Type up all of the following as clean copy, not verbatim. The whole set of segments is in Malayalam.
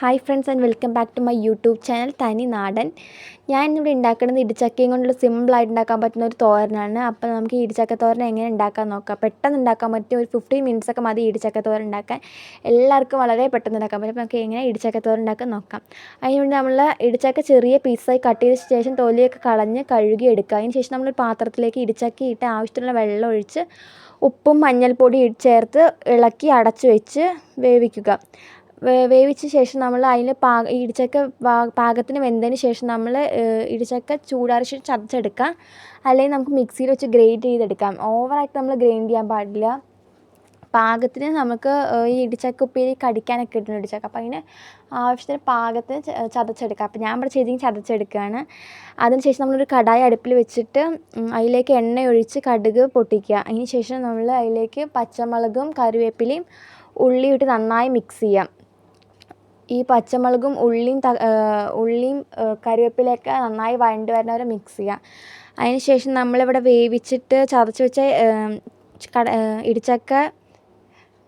Hi friends and welcome back to my YouTube channel Thani Nadan. ഞാൻ ഇവിടെ ഉണ്ടാക്കുന്നത് ഇടിച്ചക്കയും കൊണ്ടുള്ള സിമ്പിളായിട്ട് ഉണ്ടാക്കാൻ പറ്റുന്ന ഒരു തോരനാണ്. അപ്പോൾ നമുക്ക് ഇടിച്ചക്ക തോരൻ എങ്ങനെ ഉണ്ടാക്കാൻ നോക്കാം. പെട്ടെന്ന് ഉണ്ടാക്കാൻ പറ്റും. ഒരു 15 മിനിറ്റ്സ് ഒക്കെ മതി ഇടിച്ചക്ക തോരൻ ഉണ്ടാക്കാൻ. എല്ലാവർക്കും വളരെ പെട്ടെന്ന് ഉണ്ടാക്കാൻ പറ്റും. അപ്പോൾ നമുക്ക് എങ്ങനെ ഇടിച്ചക്ക തോരൻ ഉണ്ടാക്കാൻ നോക്കാം. അതിനുവേണ്ടി നമ്മൾ ഇടിച്ചക്ക ചെറിയ പീസായി കട്ട് ചെയ്ത ശേഷം തൊലിയൊക്കെ കളഞ്ഞ് കഴുകി എടുക്കുക. അതിന് ശേഷം നമ്മൾ പാത്രത്തിലേക്ക് ഇടിച്ചക്ക ഇട്ട് ആവശ്യത്തിനുള്ള വെള്ളം ഒഴിച്ച് ഉപ്പും മഞ്ഞൾപ്പൊടി ചേർത്ത് ഇളക്കി അടച്ചു വെച്ച് വേവിക്കുക. വേവിച്ച ശേഷം നമ്മൾ അതിൽ ഇടിച്ചക്ക പാകത്തിന് വെന്തതിന് ശേഷം നമ്മൾ ഇടിച്ചക്ക ചൂടാറിയ ശേഷം ചതച്ചെടുക്കുക. അല്ലെങ്കിൽ നമുക്ക് മിക്സിയിൽ വെച്ച് ഗ്രൈൻഡ് ചെയ്തെടുക്കാം. ഓവറായിട്ട് നമ്മൾ ഗ്രൈൻഡ് ചെയ്യാൻ പാടില്ല. പാകത്തിന് നമുക്ക് ഈ ഇടിച്ചക്ക ഉപ്പേരി കടിക്കാനൊക്കെ കിട്ടുന്നു ഇടിച്ചക്ക. അപ്പോൾ അതിന് ആവശ്യത്തിന് പാകത്തിന് ചതച്ചെടുക്കുക. അപ്പോൾ ഞാൻ ഇവിടെ ചെയ്തെങ്കിൽ ചതച്ചെടുക്കുകയാണ്. അതിന് ശേഷം നമ്മളൊരു കടായി അടുപ്പിൽ വെച്ചിട്ട് അതിലേക്ക് എണ്ണ ഒഴിച്ച് കടുക് പൊട്ടിക്കുക. അതിന് ശേഷം നമ്മൾ അതിലേക്ക് പച്ചമുളകും കറിവേപ്പിലയും ഉള്ളിയും ഇട്ട് നന്നായി മിക്സ് ചെയ്യാം. ഈ പച്ചമുളകും ഉള്ളിയും കറിവേപ്പിലയൊക്കെ നന്നായി വഴണ്ട് വരുന്നവരെ മിക്സ് ചെയ്യുക. അതിന് ശേഷം നമ്മളിവിടെ വേവിച്ചിട്ട് ചതച്ച് വെച്ച ഇടിച്ചക്ക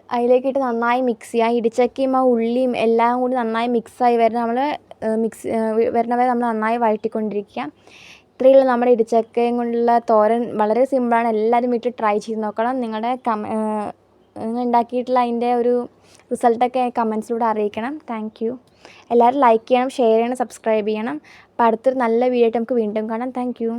അതിലേക്കിട്ട് നന്നായി മിക്സ് ചെയ്യുക. ഇടിച്ചക്കയും ആ ഉള്ളിയും എല്ലാം കൂടി നന്നായി മിക്സായി വരുന്നവരെ നമ്മൾ നന്നായി വഴറ്റിക്കൊണ്ടിരിക്കുക. ഇത്രയേ ഉള്ളൂ നമ്മുടെ ഇടിച്ചക്കയും കൊണ്ടുള്ള തോരൻ. വളരെ സിമ്പിളാണ്. എല്ലാവരും വീട്ടിൽ ട്രൈ ചെയ്ത് നോക്കണം. നിങ്ങൾ ഉണ്ടാക്കിയിട്ടുള്ള അതിൻ്റെ ഒരു റിസൾട്ടൊക്കെ കമൻസിലൂടെ അറിയിക്കണം. Thank you. എല്ലാവരും ലൈക്ക് ചെയ്യണം, ഷെയർ ചെയ്യണം, സബ്സ്ക്രൈബ് ചെയ്യണം. അപ്പോൾ അടുത്തൊരു നല്ല വീഡിയോ ആയിട്ട് നമുക്ക് വീണ്ടും കാണാം. Thank you.